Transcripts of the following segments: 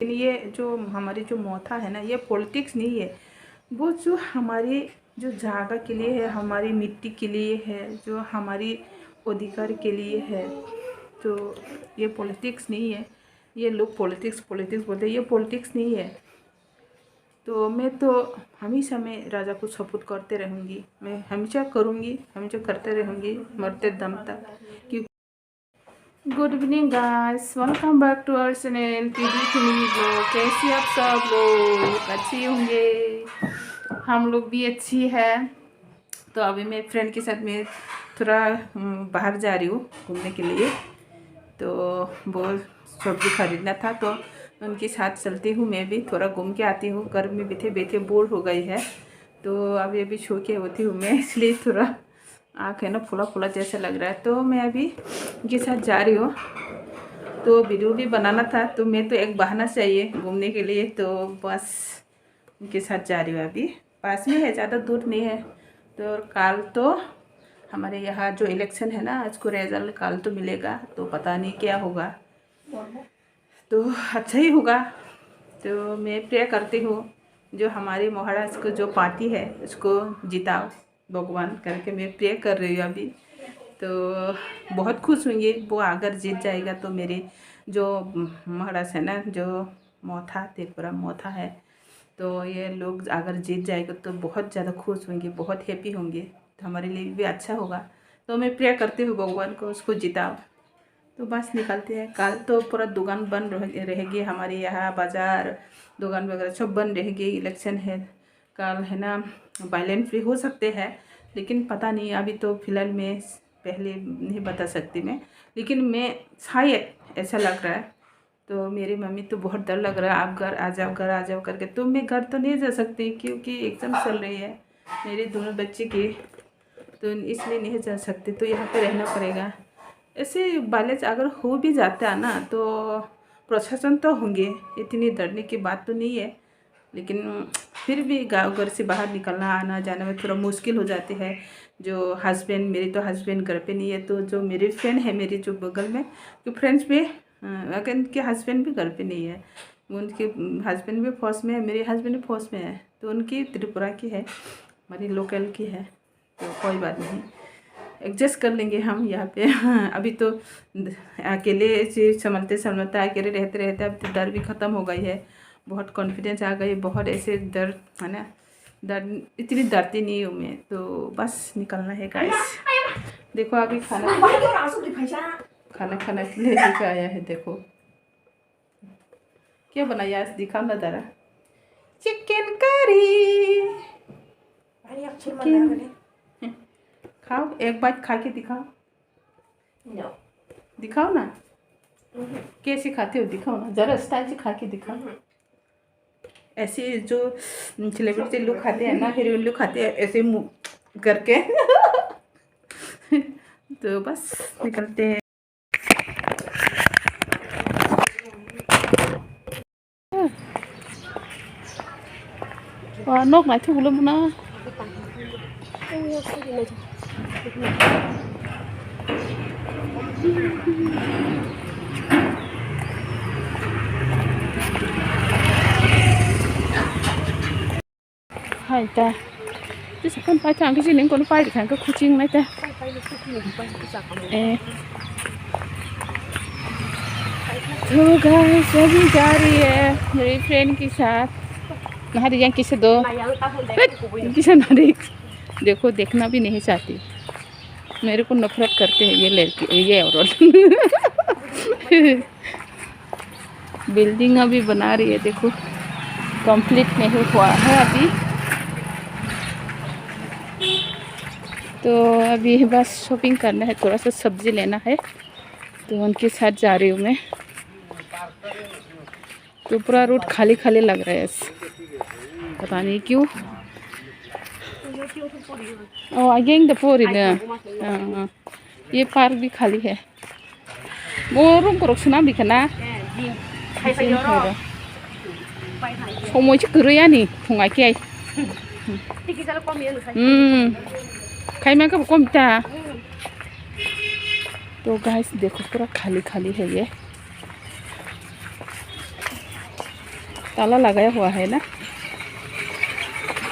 लेकिन ये जो हमारी जो मोथा है ना, ये पॉलिटिक्स नहीं है, वो जो हमारी जो जगह के लिए है, हमारी मिट्टी के लिए है, जो हमारी अधिकार के लिए है। तो ये पॉलिटिक्स नहीं है। ये लोग पॉलिटिक्स पॉलिटिक्स बोलते हैं, ये पॉलिटिक्स नहीं है। तो मैं तो हमेशा मैं राजा को सपोर्ट करते रहूँगी, मैं हमेशा करूँगी, हमेशा करते रहूँगी मरते दम तक। क्यों good evening guys, welcome back to our channel PD family blog. कैसे आप सब लोग? अच्छे होंगे, हम लोग भी अच्छी है। तो अभी मैं फ्रेंड के साथ में थोड़ा बाहर जा रही हूँ घूमने के लिए। तो वो सब्जी खरीदना था, तो उनके साथ चलती हूँ। मैं भी थोड़ा घूम के आती हूँ, घर में बैठे बैठे बोर हो गई है। तो अभी अभी सो के होती हूँ मैं, इसलिए थोड़ा आँख है ना फुला फुला जैसा लग रहा है। तो मैं अभी उनके साथ जा रही हूँ। तो वीडियो भी बनाना था, तो मैं तो एक बहाना चाहिए घूमने के लिए, तो बस उनके साथ जा रही हूँ। अभी पास में है, ज़्यादा दूर नहीं है। तो कल तो हमारे यहाँ जो इलेक्शन है ना, इसको रिजल्ट कल तो मिलेगा, तो पता नहीं क्या होगा, तो अच्छा ही होगा। तो मैं प्रे करती हूँ जो हमारे महाराष्ट्र को जो पार्टी है उसको जिताओ भगवान करके मैं प्रे कर रही हूँ अभी। तो बहुत खुश होंगे वो अगर जीत जाएगा। तो मेरे जो महाराष्ट्र है ना, जो मोथा त्रिपुरा मोथा है, तो ये लोग अगर जीत जाएगा तो बहुत ज़्यादा खुश होंगे, बहुत हैप्पी होंगे, तो हमारे लिए भी अच्छा होगा। तो मैं प्रे करती हूँ भगवान को उसको जिताओ। तो बस निकलते हैं। कल तो पूरा दुकान बंद रहेगी, हमारे यहाँ बाज़ार दुकान वगैरह सब बंद रहेगी। इलेक्शन है कल है ना, वायलेंट भी हो सकते हैं, लेकिन पता नहीं। अभी तो फ़िलहाल मैं पहले नहीं बता सकती मैं, लेकिन मैं शायद ऐसा लग रहा है। तो मेरी मम्मी तो बहुत डर लग रहा है, आप घर आ जाओ, घर आ जाओ करके। तो मैं घर तो नहीं जा सकती क्योंकि एग्ज़ाम चल रही है मेरे दोनों बच्चे की, तो इसलिए नहीं जा सकती। तो यहाँ पे रहना पड़ेगा। ऐसे बालेज अगर हो भी जाता है ना, तो प्रशासन तो होंगे, इतनी डरने की बात तो नहीं है। लेकिन फिर भी गाँव घर से बाहर निकलना आना जाना में थोड़ा मुश्किल हो जाती है। जो हस्बैंड, मेरे तो हस्बैंड घर पे नहीं है, तो जो मेरे फ्रेंड है मेरे जो बगल में जो फ्रेंड्स पे, अगर उनके हस्बैंड भी घर पे नहीं है, उनके हस्बैंड भी फौज में है, मेरे हस्बैंड भी फौज में है। तो उनकी त्रिपुरा की है, हमारी लोकल की है, तो कोई बात नहीं, एडजस्ट कर लेंगे हम यहाँ पे। अभी तो अकेले से संभलते संभलते अकेले रहते रहते अब तो डर भी ख़त्म हो गई है, बहुत कॉन्फिडेंस आ गई, बहुत ऐसे डर है ना, डर इतनी डरती नहीं हूँ मैं। तो बस निकलना है गाइस। देखो अभी खाना खाना के लिए लेके आया है। देखो क्या बनाया आज, दिखाओ ना ज़रा। चिकन करी, चिकन खाओ, एक बार खा के दिखाओ। दिखाओ ना कैसे खाते हो, दिखाओ ना ज़रा, स्टाइल से खा के दिखाओ। ऐसे जो सेलिब्रिटी लोग खाते हैं ना, हीरोइन लोग खाते हैं ऐसे मुँह करके। तो बस निकलते हैं। नोक ना थे बोलो ना। hai ta chứ sao con phải thằng cái gì nên con phải thằng cái khu chinh này ta. तो गाइस अभी जा रही है मेरी फ्रेंड के साथ। नहा दीजिए किसे दो किसे ना देखो, देखना भी नहीं चाहती, मेरे को नफरत करते हैं ये लड़की, ये औरत। बिल्डिंग अभी बना रही है, देखो कंप्लीट नहीं हुआ है अभी। तो अभी बस शॉपिंग करना है, थोड़ा सा सब्जी लेना है, तो उनके साथ जा रही हूँ मैं। तो पूरा रोड खाली खाली लग रहा है, पता नहीं क्यों। आगे ये पार्क भी खाली है। वो रूम को रखना भी खाना समय गया नहीं फुंगा के खाई का कम था। तो गाइस देखो पूरा खाली खाली है ये। ताला लगाया हुआ है ना,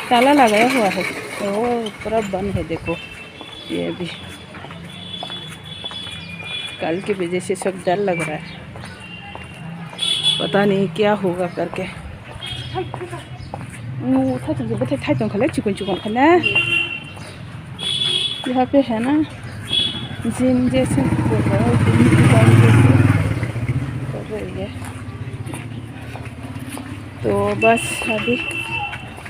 ताला लगाया हुआ है। ओ पूरा बंद है, देखो ये भी। कल की वजह से सब डर लग रहा है, पता नहीं क्या होगा करके। यहाँ पे है ना जिम जैसे जिम जैसे कर रही है। तो बस अभी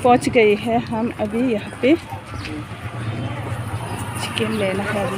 पहुंच गई है हम। अभी यहाँ पे चिकन लेना है। अभी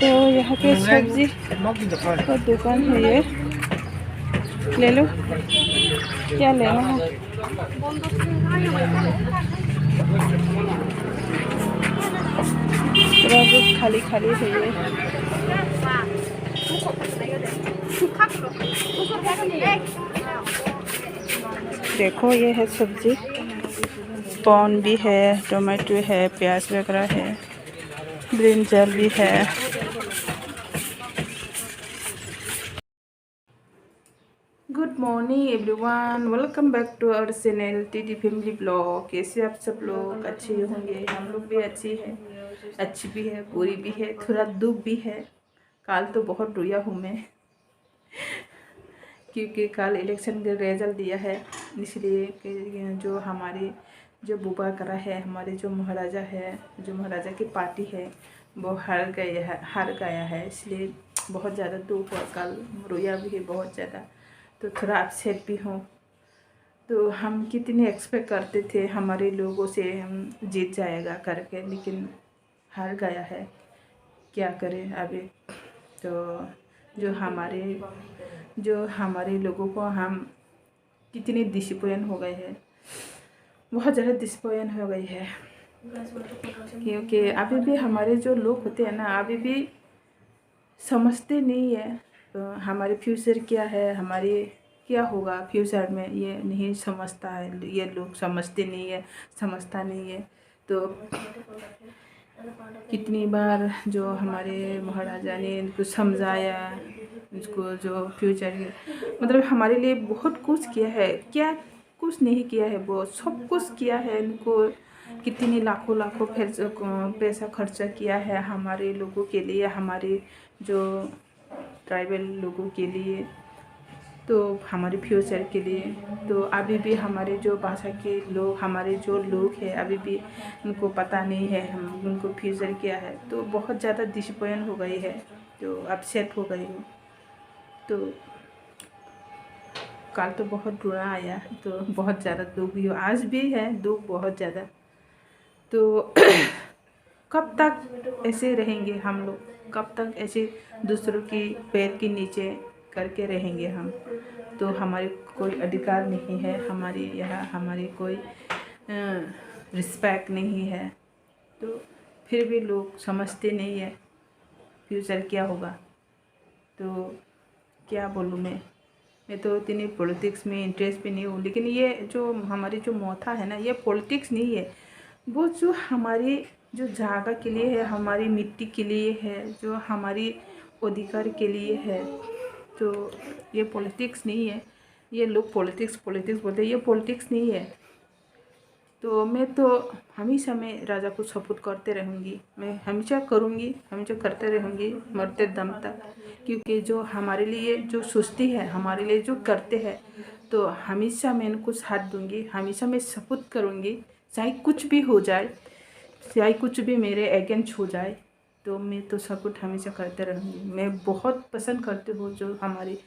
तो यहाँ पे सब्जी का दुकान है, ये ले लो, क्या लेना है। पूरा खाली खाली है ये। देखो ये है सब्जी, कॉर्न भी है, टोमेटो है, प्याज वगैरह है, ब्रिंजल भी है। Good morning everyone, welcome back to our channel TT family blog. कैसे आप सब लोग? अच्छे होंगे। हम लोग भी अच्छी है, अच्छी भी है, बुरी भी है, थोड़ा दुख भी है। कल तो बहुत रोया हूँ मैं क्योंकि कल इलेक्शन का रिजल्ट दिया है, इसलिए कि जो हमारे जो बुबा करा है, हमारे जो महाराजा है, जो महाराजा की पार्टी है, वो हार गया है, इसलिए बहुत ज़्यादा दुख और कल रोया भी है बहुत ज़्यादा। तो थोड़ा अपसेट भी हूँ। तो हम कितने एक्सपेक्ट करते थे हमारे लोगों से हम जीत जाएगा करके, लेकिन हार गया है, क्या करें अभी। तो जो हमारे लोगों को हम कितने डिसअपॉइंट हो गए हैं, बहुत ज़्यादा डिसअपॉइंट हो गई है। क्योंकि अभी भी हमारे जो लोग होते हैं ना, अभी भी समझते नहीं है तो हमारे फ्यूचर क्या है, हमारे क्या होगा फ्यूचर में, ये नहीं समझता है। ये लोग समझते नहीं है, समझता नहीं है। तो कितनी बार जो हमारे महाराजा ने इनको समझाया, इसको जो फ्यूचर मतलब हमारे लिए बहुत कुछ किया है, क्या कुछ नहीं किया है, वो सब कुछ किया है। इनको कितनी लाखों लाखों पैसा खर्चा किया है हमारे लोगों के लिए, हमारे जो ट्राइबल लोगों के लिए, तो हमारे फ्यूचर के लिए। तो अभी भी हमारे जो भाषा के लोग, हमारे जो लोग हैं, अभी भी उनको पता नहीं है हम उनको फ्यूचर क्या है। तो बहुत ज़्यादा डिसअपॉइंट हो गई है, तो अपसेट हो गई हूँ। तो कल तो बहुत रोना आया, तो बहुत ज़्यादा दुख भी, आज भी है दुख बहुत ज़्यादा। तो कब तक ऐसे रहेंगे हम लोग, कब तक ऐसे दूसरों की पैर के नीचे करके रहेंगे हम। तो हमारे कोई अधिकार नहीं है, हमारे यहाँ हमारी कोई रिस्पेक्ट नहीं है। तो फिर भी लोग समझते नहीं है फ्यूचर क्या होगा। तो क्या बोलूँ मैं तो इतनी पॉलिटिक्स में इंटरेस्ट भी नहीं हूँ। लेकिन ये जो हमारी जो मोथा है ना, ये पॉलिटिक्स नहीं है, वो जो हमारी जो जगह के लिए है, हमारी मिट्टी के लिए है, जो हमारी अधिकार के लिए है। तो ये पॉलिटिक्स नहीं है। ये लोग पॉलिटिक्स पॉलिटिक्स बोलते हैं, ये पॉलिटिक्स नहीं है। तो मैं तो हमेशा मैं राजा को सपोर्ट करते रहूँगी, मैं हमेशा करूँगी, हमेशा करते रहूँगी मरते दम तक। क्योंकि जो हमारे लिए जो सोचती है, हमारे लिए जो करते हैं, तो हमेशा मैं इनको साथ दूँगी, हमेशा मैं सपोर्ट करूँगी। चाहे कुछ भी हो जाए, चाहे कुछ भी मेरे अगेंस्ट हो जाए, तो मैं तो सपोर्ट हमेशा करते रहूँगी। मैं बहुत पसंद करती हूँ जो हमारी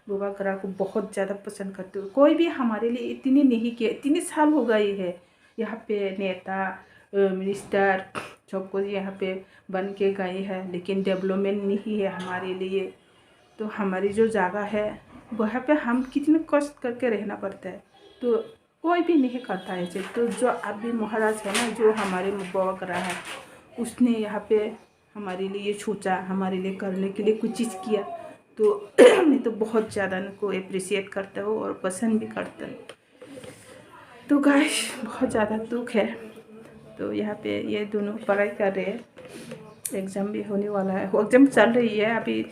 बुबा करा को, बहुत ज़्यादा पसंद करती हूँ। कोई भी हमारे लिए इतनी नहीं किया, इतने साल हो गए है यहाँ पे नेता मिनिस्टर सब कुछ यहाँ पे बन के गए हैं, लेकिन डेवलपमेंट नहीं है हमारे लिए। तो हमारी जो जगह है वहाँ पे हम कितने कष्ट करके रहना पड़ता है, तो कोई भी नहीं करता है ऐसे। तो जो अभी महाराज है ना, जो हमारे बुबा करा है, उसने यहाँ पे हमारे लिए सोचा, हमारे लिए करने के लिए कुछ चीज़ किया। तो मैं तो बहुत ज़्यादा उनको अप्रिशिएट करता हूँ और पसंद भी करता हूँ। तो गाइस बहुत ज़्यादा दुख है। तो यहाँ पे ये दोनों पढ़ाई कर रहे हैं, एग्ज़ाम भी होने वाला है, एग्ज़ाम चल रही है अभी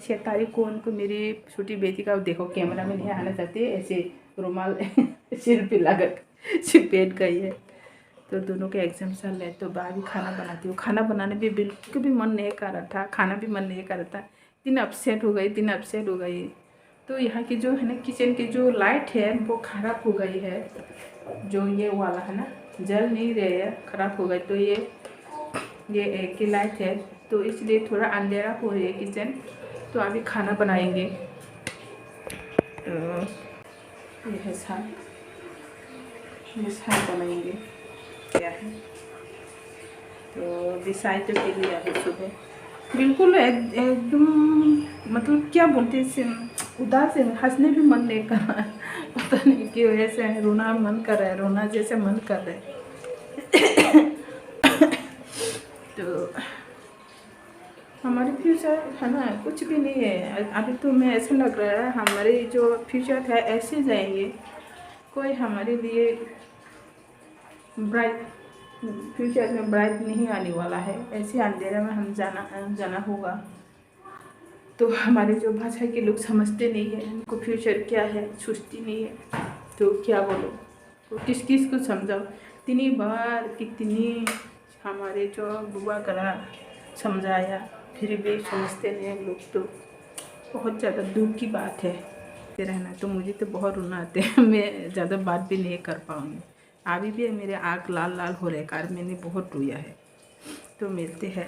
6 तारीख को। उनको मेरी छोटी बेटी का देखो कैमरा में नहीं आना चाहती, ऐसे रुमाल सिर पे लगा चिपट गई है। तो दोनों के एग्ज़ाम चल रहे हैं। तो अभी खाना बनाती हूँ। खाना बनाने भी बिल्कुल भी मन नहीं कर रहा था, खाना भी मन नहीं कर रहा था, इतनी अपसेट हो गई। तो यहाँ की जो है ना किचन की जो लाइट है वो ख़राब हो गई है, जो ये वाला है ना जल नहीं रहे है, ख़राब हो गई। तो ये एक ही लाइट है, तो इसलिए थोड़ा अंधेरा हो रही है किचन। तो अभी खाना बनाएंगे। तो ये है साग, ये साग बनाएंगे क्या है। तो डिसाइड के लिए अभी सुबह बिल्कुल एकदम मतलब क्या बोलते हैं, उदास है, हंसने भी मन नहीं कर रहा है, पता नहीं क्यों ऐसे रोना मन कर रहा है, रोना जैसे मन कर रहा है। तो हमारे फ्यूचर है ना कुछ भी नहीं है अभी। तो मैं ऐसा लग रहा है हमारे जो फ्यूचर है ऐसे जाएंगे, कोई हमारे लिए ब्राइट फ्यूचर में ब्राइट नहीं आने वाला है, ऐसे अंधेरे में हम जाना होगा। तो हमारे जो भाषा के लोग समझते नहीं है, उनको फ्यूचर क्या है सोचती नहीं है। तो क्या बोलो, तो किस किस को समझाओ, इतनी बार कितनी हमारे जो बुआ करा समझाया, फिर भी समझते नहीं हम लोग। तो बहुत ज़्यादा दुख की बात है रहना। तो मुझे तो बहुत रोना आते हैं, मैं ज़्यादा बात भी नहीं कर पाऊँगी। अभी भी मेरे आँख लाल लाल हो रहे, कारण मैंने बहुत रोया है। तो मिलते हैं।